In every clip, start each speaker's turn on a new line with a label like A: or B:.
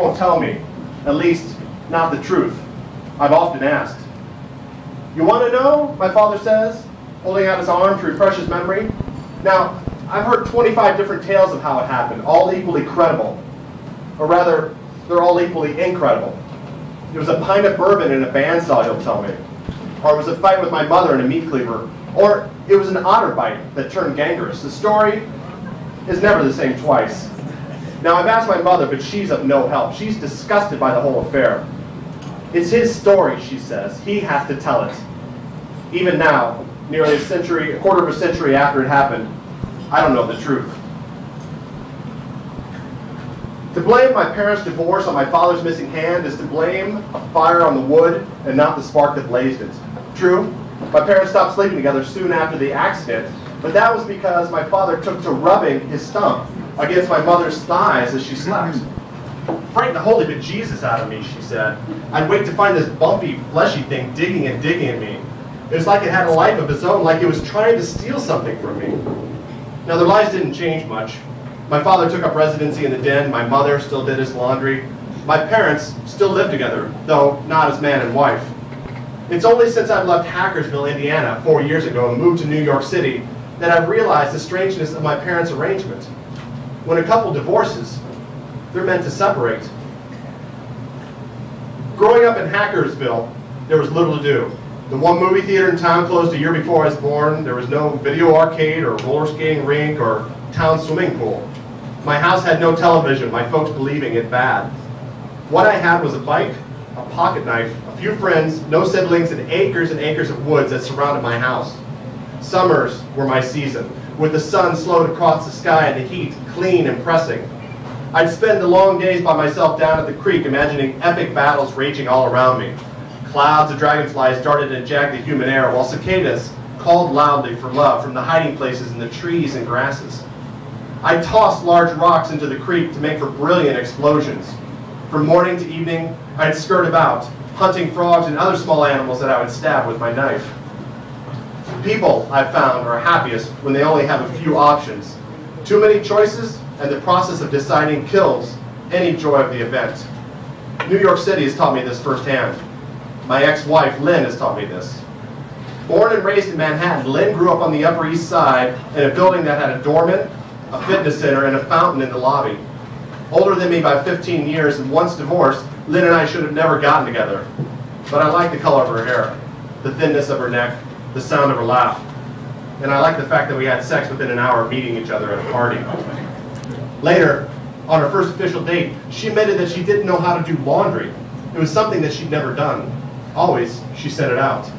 A: won't tell me, at least not the truth. I've often asked. You want to know? My father says, holding out his arm to refresh his memory. Now, I've heard 25 different tales of how it happened, all equally credible. Or rather, they're all equally incredible. It was a pint of bourbon in a bandsaw, he'll tell me. Or it was a fight with my mother in a meat cleaver. Or it was an otter bite that turned gangrenous. The story is never the same twice. Now, I've asked my mother, but she's of no help. She's disgusted by the whole affair. It's his story, she says. He has to tell it. Even now, nearly a quarter of a century after it happened, I don't know the truth. To blame my parents' divorce on my father's missing hand is to blame a fire on the wood and not the spark that blazed it. True, my parents stopped sleeping together soon after the accident, but that was because my father took to rubbing his stump against my mother's thighs as she slept. Frightened the holy bejesus out of me, she said. I'd wait to find this bumpy, fleshy thing digging and digging at me. It was like it had a life of its own, like it was trying to steal something from me. Now, their lives didn't change much. My father took up residency in the den. My mother still did his laundry. My parents still lived together, though not as man and wife. It's only since I've left Hackersville, Indiana, 4 years ago and moved to New York City that I've realized the strangeness of my parents' arrangement. When a couple divorces, they're meant to separate. Growing up in Hackersville, there was little to do. The one movie theater in town closed a year before I was born. There was no video arcade or roller skating rink or town swimming pool. My house had no television, my folks believing it bad. What I had was a bike, a pocket knife, a few friends, no siblings, and acres of woods that surrounded my house. Summers were my season, with the sun slowed across the sky and the heat clean and pressing. I'd spend the long days by myself down at the creek, imagining epic battles raging all around me. Clouds of dragonflies darted and jagged the humid air, while cicadas called loudly for love from the hiding places in the trees and grasses. I tossed large rocks into the creek to make for brilliant explosions. From morning to evening, I'd skirt about, hunting frogs and other small animals that I would stab with my knife. People, I've found, are happiest when they only have a few options. Too many choices, and the process of deciding kills any joy of the event. New York City has taught me this firsthand. My ex-wife, Lynn, has taught me this. Born and raised in Manhattan, Lynn grew up on the Upper East Side in a building that had a doorman, a fitness center, and a fountain in the lobby. Older than me by 15 years and once divorced, Lynn and I should have never gotten together. But I like the color of her hair, the thinness of her neck, the sound of her laugh. And I like the fact that we had sex within an hour of meeting each other at a party. Later, on our first official date, she admitted that she didn't know how to do laundry. It was something that she'd never done. Always, she said it out.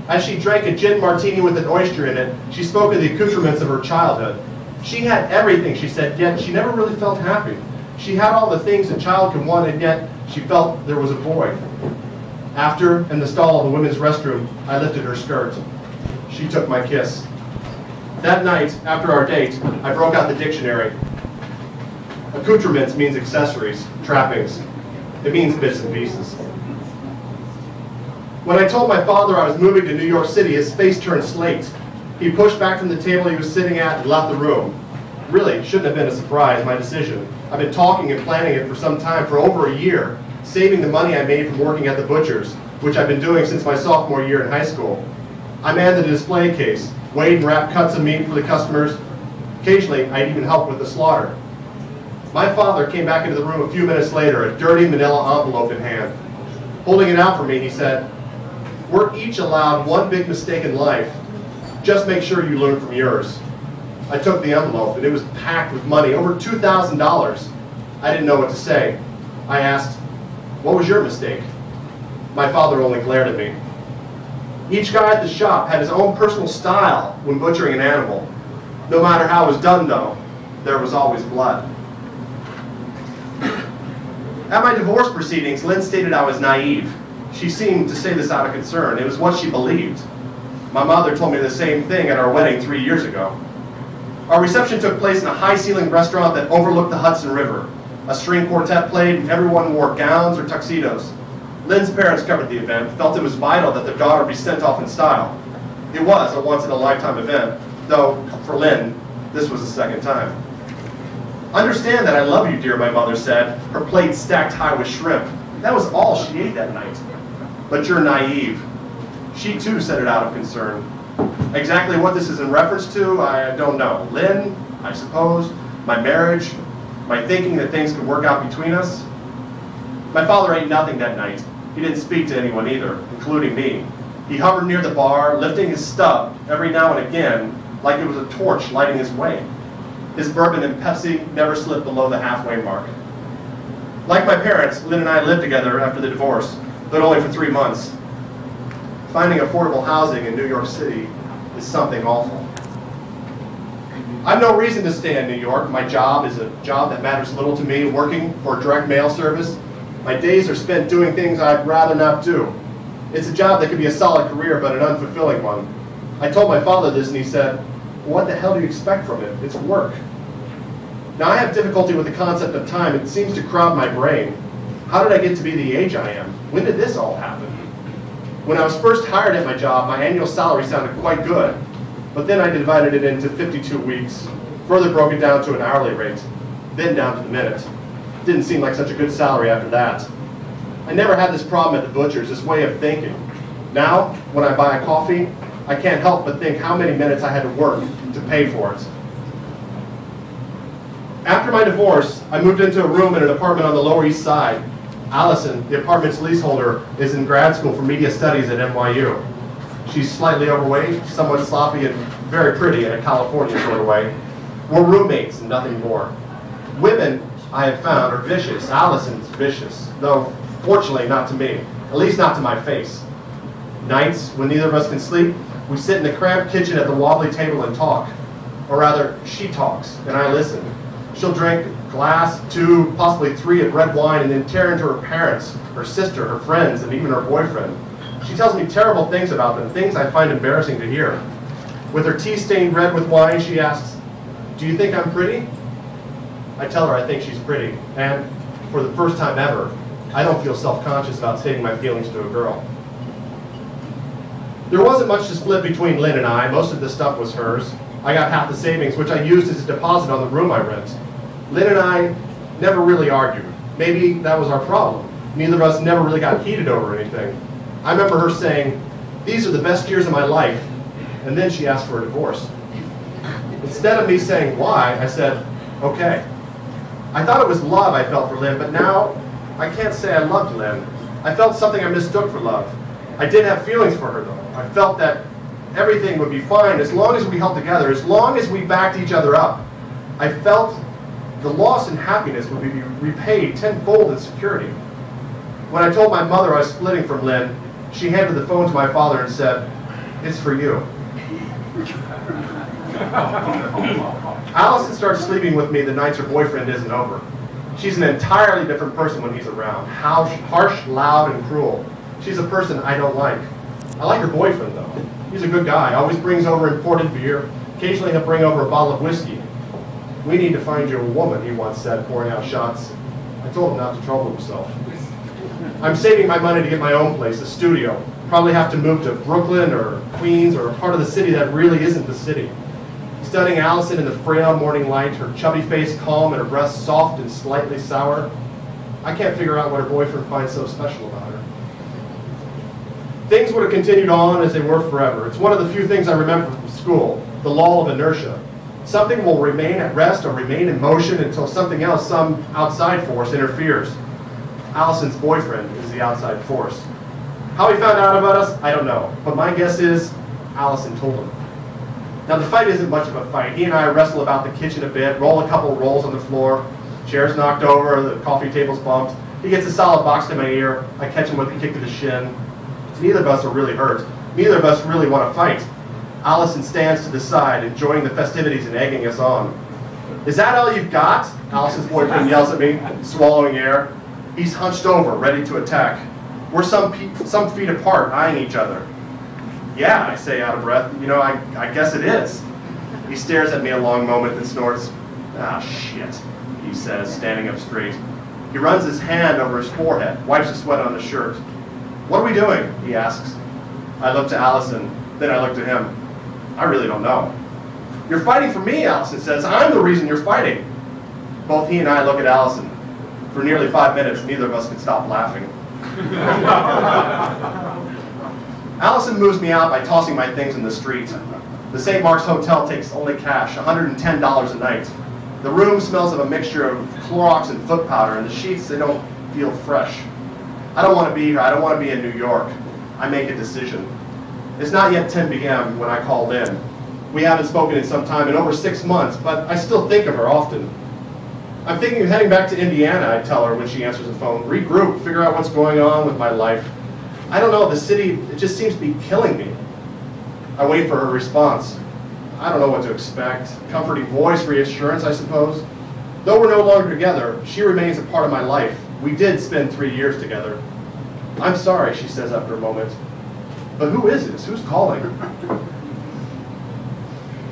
A: As she drank a gin martini with an oyster in it, she spoke of the accoutrements of her childhood. She had everything, she said, yet she never really felt happy. She had all the things a child could want, and yet she felt there was a void. After, in the stall of the women's restroom, I lifted her skirt. She took my kiss. That night, after our date, I broke out the dictionary. Accoutrements means accessories, trappings. It means bits and pieces. When I told my father I was moving to New York City, his face turned slate. He pushed back from the table he was sitting at and left the room. Really, shouldn't have been a surprise, my decision. I've been talking and planning it for some time, for over a year, saving the money I made from working at the butcher's, which I've been doing since my sophomore year in high school. I manned the display case, weighed and wrapped cuts of meat for the customers. Occasionally, I'd even help with the slaughter. My father came back into the room a few minutes later, a dirty manila envelope in hand. Holding it out for me, he said, "We're each allowed one big mistake in life. Just make sure you learn from yours." I took the envelope, and it was packed with money, over $2,000. I didn't know what to say. I asked, "What was your mistake?" My father only glared at me. Each guy at the shop had his own personal style when butchering an animal. No matter how it was done, though, there was always blood. At my divorce proceedings, Lynn stated I was naive. She seemed to say this out of concern. It was what she believed. My mother told me the same thing at our wedding 3 years ago. Our reception took place in a high-ceilinged restaurant that overlooked the Hudson River. A string quartet played, and everyone wore gowns or tuxedos. Lynn's parents covered the event, felt it was vital that their daughter be sent off in style. It was a once-in-a-lifetime event, though for Lynn, this was the second time. Understand that I love you, dear, my mother said, her plate stacked high with shrimp. That was all she ate that night. But you're naive. She too said it out of concern. Exactly what this is in reference to, I don't know. Lynn, I suppose, my marriage, my thinking that things could work out between us. My father ate nothing that night. He didn't speak to anyone either, including me. He hovered near the bar, lifting his stub every now and again, like it was a torch lighting his way. His bourbon and Pepsi never slipped below the halfway mark. Like my parents, Lynn and I lived together after the divorce, but only for 3 months. Finding affordable housing in New York City is something awful. I've no reason to stay in New York. My job is a job that matters little to me, working for a direct mail service. My days are spent doing things I'd rather not do. It's a job that could be a solid career, but an unfulfilling one. I told my father this, and he said, "What the hell do you expect from it? It's work." Now, I have difficulty with the concept of time. It seems to crowd my brain. How did I get to be the age I am? When did this all happen? When I was first hired at my job, my annual salary sounded quite good, but then I divided it into 52 weeks, further broke it down to an hourly rate, then down to the minute. Didn't seem like such a good salary after that. I never had this problem at the butcher's, this way of thinking. Now, when I buy a coffee, I can't help but think how many minutes I had to work to pay for it. After my divorce, I moved into a room in an apartment on the Lower East Side. Allison, the apartment's leaseholder, is in grad school for media studies at NYU. She's slightly overweight, somewhat sloppy, and very pretty in a California sort of way. We're roommates and nothing more. Women, I have found, are vicious. Allison's vicious, though fortunately not to me, at least not to my face. Nights, when neither of us can sleep, we sit in the cramped kitchen at the wobbly table and talk. Or rather, she talks, and I listen. She'll drink a glass, 2, possibly 3 of red wine, and then tear into her parents, her sister, her friends, and even her boyfriend. She tells me terrible things about them, things I find embarrassing to hear. With her tea stained red with wine, she asks, "Do you think I'm pretty?" I tell her I think she's pretty, and for the first time ever, I don't feel self-conscious about stating my feelings to a girl. There wasn't much to split between Lynn and I. Most of the stuff was hers. I got half the savings, which I used as a deposit on the room I rent. Lynn and I never really argued. Maybe that was our problem. Neither of us never really got heated over anything. I remember her saying, "These are the best years of my life," and then she asked for a divorce. Instead of me saying why, I said, "Okay." I thought it was love I felt for Lynn, but now I can't say I loved Lynn. I felt something I mistook for love. I did have feelings for her, though. I felt that everything would be fine as long as we held together, as long as we backed each other up. I felt the loss in happiness would be repaid tenfold in security. When I told my mother I was splitting from Lynn, she handed the phone to my father and said, "It's for you." Allison starts sleeping with me the nights her boyfriend isn't over. She's an entirely different person when he's around. Harsh, loud, and cruel. She's a person I don't like. I like her boyfriend, though. He's a good guy, always brings over imported beer. Occasionally he'll bring over a bottle of whiskey. "We need to find you a woman," he once said, pouring out shots. I told him not to trouble himself. I'm saving my money to get my own place, a studio. Probably have to move to Brooklyn or Queens or a part of the city that really isn't the city. Studying Allison in the frail morning light, her chubby face calm and her breath soft and slightly sour. I can't figure out what her boyfriend finds so special about her. Things would have continued on as they were forever. It's one of the few things I remember from school, the law of inertia. Something will remain at rest or remain in motion until something else, some outside force, interferes. Allison's boyfriend is the outside force. How he found out about us, I don't know. But my guess is Allison told him. Now the fight isn't much of a fight. He and I wrestle about the kitchen a bit, roll a couple rolls on the floor, chairs knocked over, the coffee table's bumped. He gets a solid box to my ear. I catch him with a kick to the shin. Neither of us are really hurt. Neither of us really want to fight. Allison stands to the side, enjoying the festivities and egging us on. "Is that all you've got?" Allison's boyfriend yells at me, swallowing air. He's hunched over, ready to attack. We're some feet apart, eyeing each other. "Yeah," I say out of breath, "you know, I guess it is." He stares at me a long moment and snorts. "Ah, shit," he says, standing up straight. He runs his hand over his forehead, wipes the sweat on his shirt. "What are we doing?" he asks. I look to Allison, then I look to him. I really don't know. "You're fighting for me," Allison says. "I'm the reason you're fighting." Both he and I look at Allison. For nearly 5 minutes, neither of us can stop laughing. Allison moves me out by tossing my things in the street. The St. Mark's Hotel takes only cash, $110 a night. The room smells of a mixture of Clorox and foot powder, and the sheets, they don't feel fresh. I don't want to be here. I don't want to be in New York. I make a decision. It's not yet 10 p.m. when I called in. We haven't spoken in some time, in over 6 months, but I still think of her often. I'm thinking of heading back to Indiana, I tell her when she answers the phone. Regroup, figure out what's going on with my life. I don't know, the city, it just seems to be killing me. I wait for her response. I don't know what to expect. Comforting voice, reassurance, I suppose. Though we're no longer together, she remains a part of my life. We did spend 3 years together. I'm sorry, she says after a moment. But who is this? Who's calling?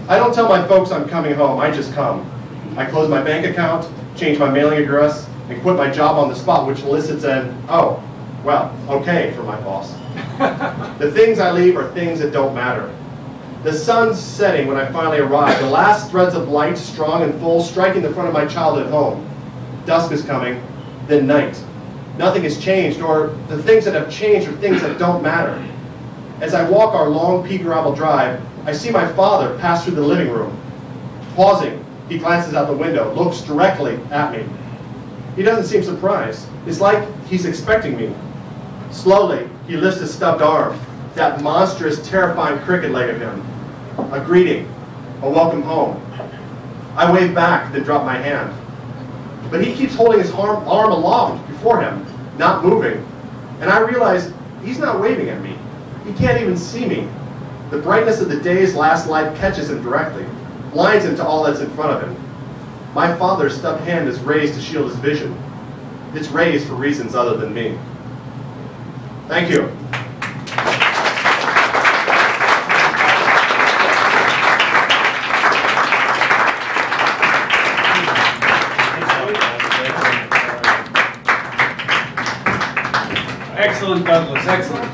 A: I don't tell my folks I'm coming home, I just come. I close my bank account, change my mailing address, and quit my job on the spot, which elicits an, oh, well, okay, for my boss. The things I leave are things that don't matter. The sun's setting when I finally arrive, the last threads of light, strong and full, striking the front of my childhood home. Dusk is coming, then night. Nothing has changed, or the things that have changed are things that don't matter. As I walk our long pea gravel drive, I see my father pass through the living room. Pausing, he glances out the window, looks directly at me. He doesn't seem surprised. It's like he's expecting me. Slowly, he lifts his stubbed arm, that monstrous, terrifying cricket leg of him. A greeting, a welcome home. I wave back, then drop my hand. But he keeps holding his arm aloft before him, not moving. And I realize he's not waving at me. He can't even see me. The brightness of the day's last light catches him directly, blinds him to all that's in front of him. My father's stubbed hand is raised to shield his vision. It's raised for reasons other than me. Thank you.
B: Excellent, Douglas, excellent.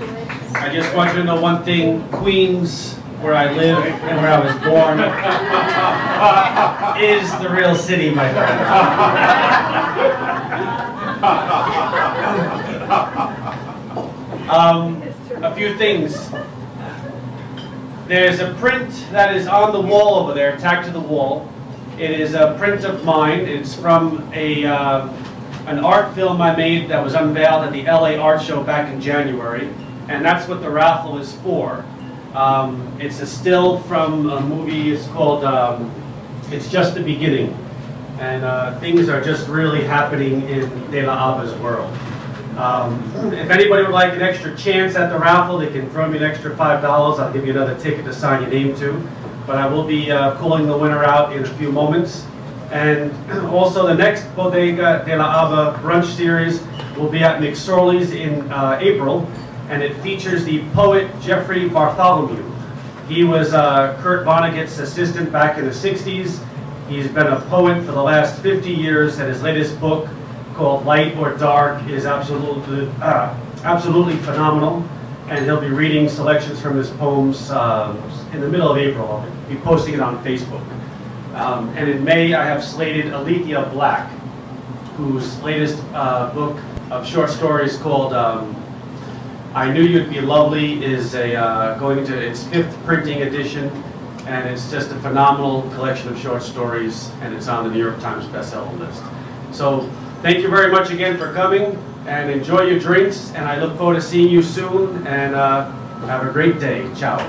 B: I just want you to know one thing, Queens, where I live and where I was born, is the real city, my friend. A few things. There's a print that is on the wall over there, tacked to the wall. It is a print of mine. It's from an art film I made that was unveiled at the LA Art Show back in January, and that's what the raffle is for. It's a still from a movie. It's called It's Just the Beginning, and things are just really happening in De La Haba's world. If anybody would like an extra chance at the raffle, they can throw me an extra $5. I'll give you another ticket to sign your name to. But I will be calling the winner out in a few moments. And also the next Bodega de la Haba brunch series will be at McSorley's in April, and it features the poet Jeffrey Bartholomew. He was Kurt Vonnegut's assistant back in the 60s. He's been a poet for the last 50 years, and his latest book, called Light or Dark, is absolutely phenomenal. And he'll be reading selections from his poems in the middle of April. I'll be posting it on Facebook. And in May, I have slated Alethea Black, whose latest book of short stories called I Knew You'd Be Lovely is going into its 5th printing edition, and it's just a phenomenal collection of short stories, and it's on the New York Times bestseller list. So thank you very much again for coming, and enjoy your drinks, and I look forward to seeing you soon, and have a great day. Ciao.